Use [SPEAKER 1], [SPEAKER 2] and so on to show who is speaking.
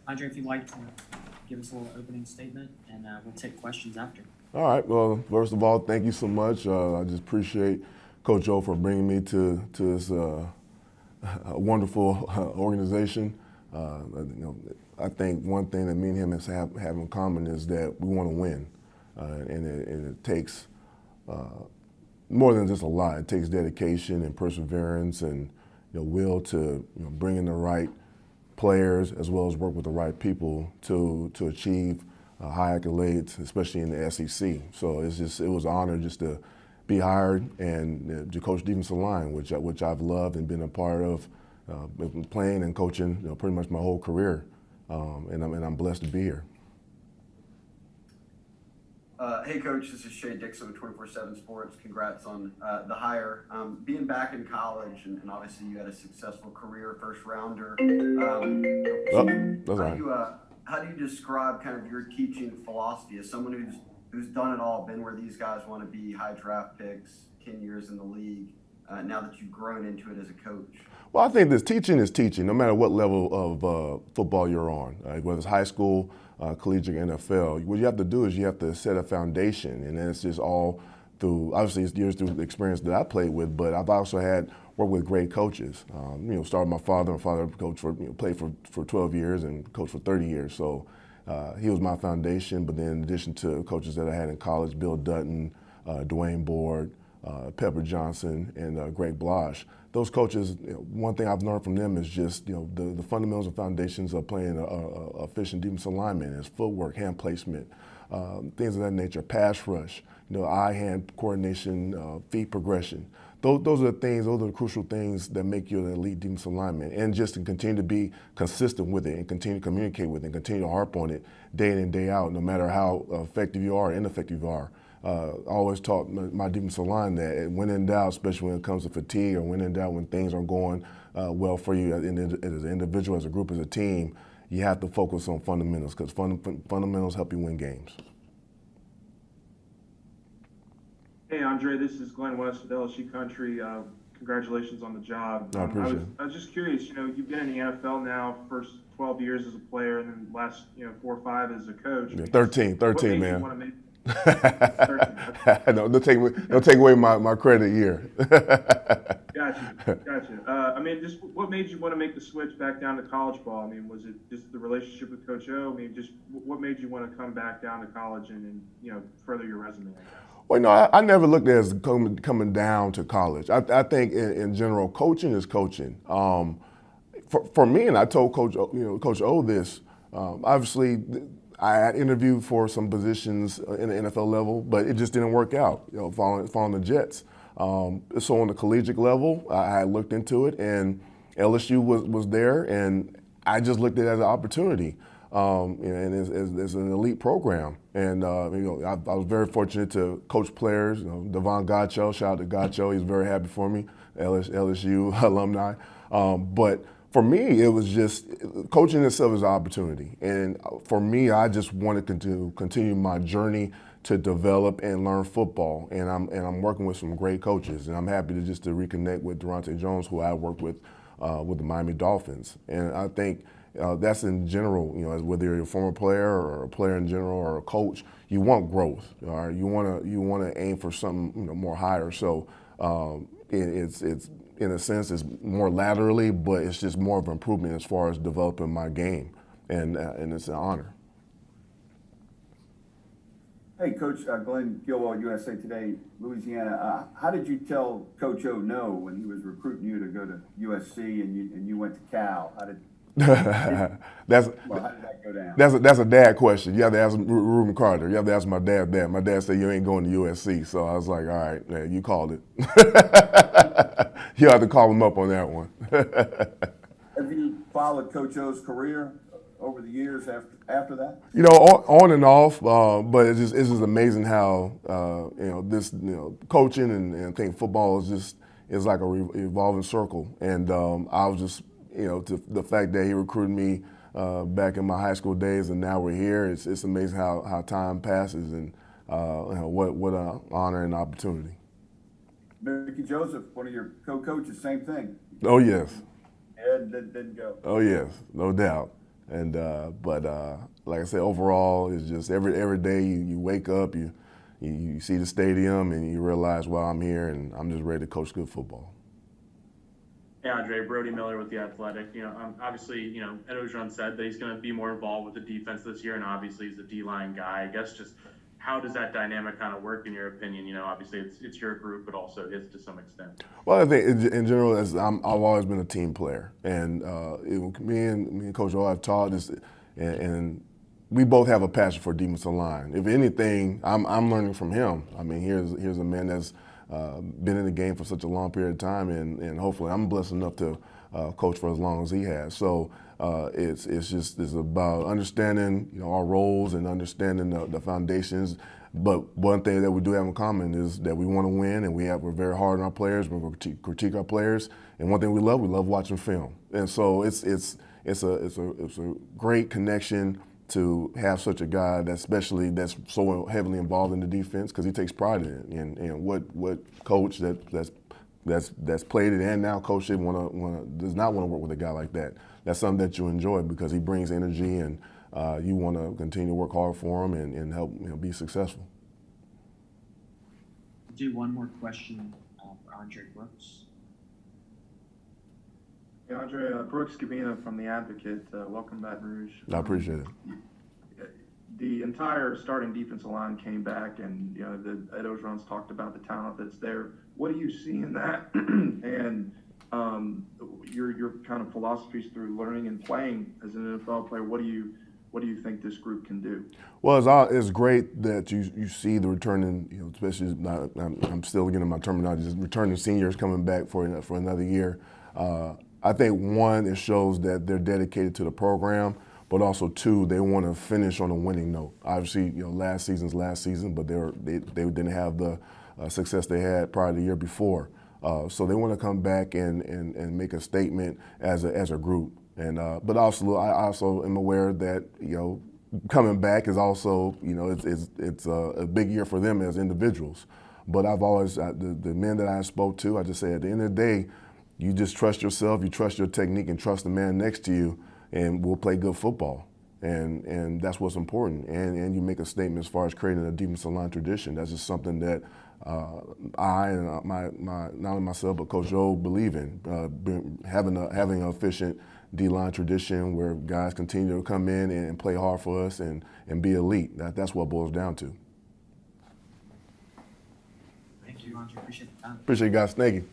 [SPEAKER 1] Andre, if you'd like to give us a little opening statement, and we'll take questions after.
[SPEAKER 2] All right. Well, first of all, thank you so much. I just appreciate Coach O for bringing me to this wonderful organization. I think one thing that me and him have in common is that we want to win, and it takes more than just a lot. It takes dedication and perseverance and will to bring in the right players as well as work with the right people to achieve high accolades, especially in the SEC. So it was an honor just to be hired and to coach defensive line, which I've loved and been a part of, been playing and coaching pretty much my whole career, and I'm blessed to be here.
[SPEAKER 3] Hey, Coach, this is Shea Dixon with 24/7 Sports. Congrats on the hire. Being back in college, and obviously you had a successful career, first rounder.
[SPEAKER 2] That's right.
[SPEAKER 3] How do you describe kind of your teaching philosophy as someone who's done it all, been where these guys want to be, high draft picks, 10 years in the league, now that you've grown into it as a coach?
[SPEAKER 2] Well, I think this teaching is teaching, no matter what level of football you're on, whether it's high school, collegiate, NFL. What you have to do is you have to set a foundation, and then it's just all through, obviously it's years through the experience that I played with, but I've also worked with great coaches. Started my father. My father coached played for 12 years and coached for 30 years. So he was my foundation, but then in addition to coaches that I had in college, Bill Dutton, Dwayne Board, Pepper Johnson, and Greg Blosh. Those coaches, one thing I've learned from them is just the fundamentals and foundations of playing a efficient defensive lineman is footwork, hand placement, things of that nature, pass rush, eye-hand coordination, feet progression. Those are the things, those are the crucial things that make you an elite defensive lineman. And just to continue to be consistent with it and continue to communicate with it and continue to harp on it day in and day out, no matter how effective you are or ineffective you are. I always taught my defensive line that when in doubt, especially when it comes to fatigue or when in doubt when things aren't going well for you as an individual, as a group, as a team, you have to focus on fundamentals because fundamentals help you win games.
[SPEAKER 4] Hey, Andre, this is Glenn West with LSU Country. Congratulations on the job.
[SPEAKER 2] I appreciate it.
[SPEAKER 4] I was just curious, you've been in the NFL now, first 12 years as a player and then last 4 or 5 as a coach.
[SPEAKER 2] Yeah, 13, man. No, don't take away my credit year.
[SPEAKER 4] Gotcha. Just what made you want to make the switch back down to college ball? Was it just the relationship with Coach O? Just what made you want to come back down to college and further your resume?
[SPEAKER 2] Well, I never looked at it as coming down to college. I think in general, coaching is coaching. For me, and I told Coach O this. Obviously, I had interviewed for some positions in the NFL level, but it just didn't work out. Following the Jets. So on the collegiate level, I had looked into it, and LSU was there, and I just looked at it as an opportunity. And it's an elite program. And I was very fortunate to coach players. Devon Gotcho, shout out to Gotcho, he's very happy for me, LSU alumni. But for me, it was just coaching itself is an opportunity. And for me, I just wanted to continue my journey to develop and learn football. And I'm working with some great coaches. And I'm happy to reconnect with Durante Jones, who I worked with the Miami Dolphins. And I think that's in general, whether you're a former player or a player in general or a coach, you want growth. All right? You want to aim for something more higher. So it's in a sense it's more laterally, but it's just more of an improvement as far as developing my game, and it's an honor.
[SPEAKER 5] Hey, Coach, Glenn Gilwell, USA Today, Louisiana. How did you tell Coach O no when he was recruiting you to go to USC and you went to Cal? How did that go down?
[SPEAKER 2] That's a dad question. You have to ask Reuben Carter. You have to ask my dad that. My dad said you ain't going to USC, so I was like, all right, man, you called it. You have to call him up on that one.
[SPEAKER 5] Have you followed Coach O's career over the years after that?
[SPEAKER 2] On and off, but it's just amazing how this coaching and I think football is like a revolving circle, and I was just to the fact that he recruited me back in my high school days, and now we're here. It's amazing how time passes, and what an honor and opportunity.
[SPEAKER 5] Mickey Joseph, one of your co-coaches, same thing.
[SPEAKER 2] Oh yes.
[SPEAKER 5] Ed didn't go.
[SPEAKER 2] Oh yes, no doubt. And but like I said, overall, it's just every day you wake up, you see the stadium, and you realize, well, I'm here, and I'm just ready to coach good football.
[SPEAKER 6] Hey, Andre, Brody Miller with The Athletic. Obviously, Ed Orgeron said that he's going to be more involved with the defense this year, and obviously he's a D-line guy. I guess just how does that dynamic kind of work in your opinion? Obviously it's your group, but also his to some extent.
[SPEAKER 2] Well, I think in general, I've always been a team player, and me and Coach O have taught this, and we both have a passion for defensive line. If anything, I'm learning from him. I mean, here's a man that's been in the game for such a long period of time, and hopefully I'm blessed enough to coach for as long as he has. So it's about understanding our roles and understanding the foundations. But one thing that we do have in common is that we want to win, and we're very hard on our players. We critique our players, and one thing we love watching film. And so it's a great connection to have such a guy that's so heavily involved in the defense, because he takes pride in it. And what coach that's played it and now coached it does not want to work with a guy like that. That's something that you enjoy because he brings energy, and you want to continue to work hard for him and help be successful.
[SPEAKER 1] We'll do one more question for Andre Brooks.
[SPEAKER 7] Hey, Andre, Brooks Gabina from The Advocate. Welcome, Baton Rouge.
[SPEAKER 2] I appreciate it.
[SPEAKER 7] The entire starting defensive line came back, and Ed Orgeron's talked about the talent that's there. What do you see in that? And your kind of philosophies through learning and playing as an NFL player. What do you think this group can do?
[SPEAKER 2] Well, it's great that you see the returning, especially I'm still getting my terminology, just returning seniors coming back for another year. I think one, it shows that they're dedicated to the program, but also two, they want to finish on a winning note. Obviously, last season's last season, but they didn't have the success they had prior to the year before. So they want to come back and make a statement as a group. And but also, I also am aware that coming back is also it's a big year for them as individuals. But I've always the men that I spoke to, I just say at the end of the day, you just trust yourself, you trust your technique, and trust the man next to you, and we'll play good football. And that's what's important. And you make a statement as far as creating a defensive line tradition. That's just something that I and my not only myself but Coach O believe in. Having an efficient D-line tradition where guys continue to come in and play hard for us and be elite. That's what it boils down to.
[SPEAKER 1] Thank you, Andre. Appreciate the time.
[SPEAKER 2] Appreciate you guys. Thank you.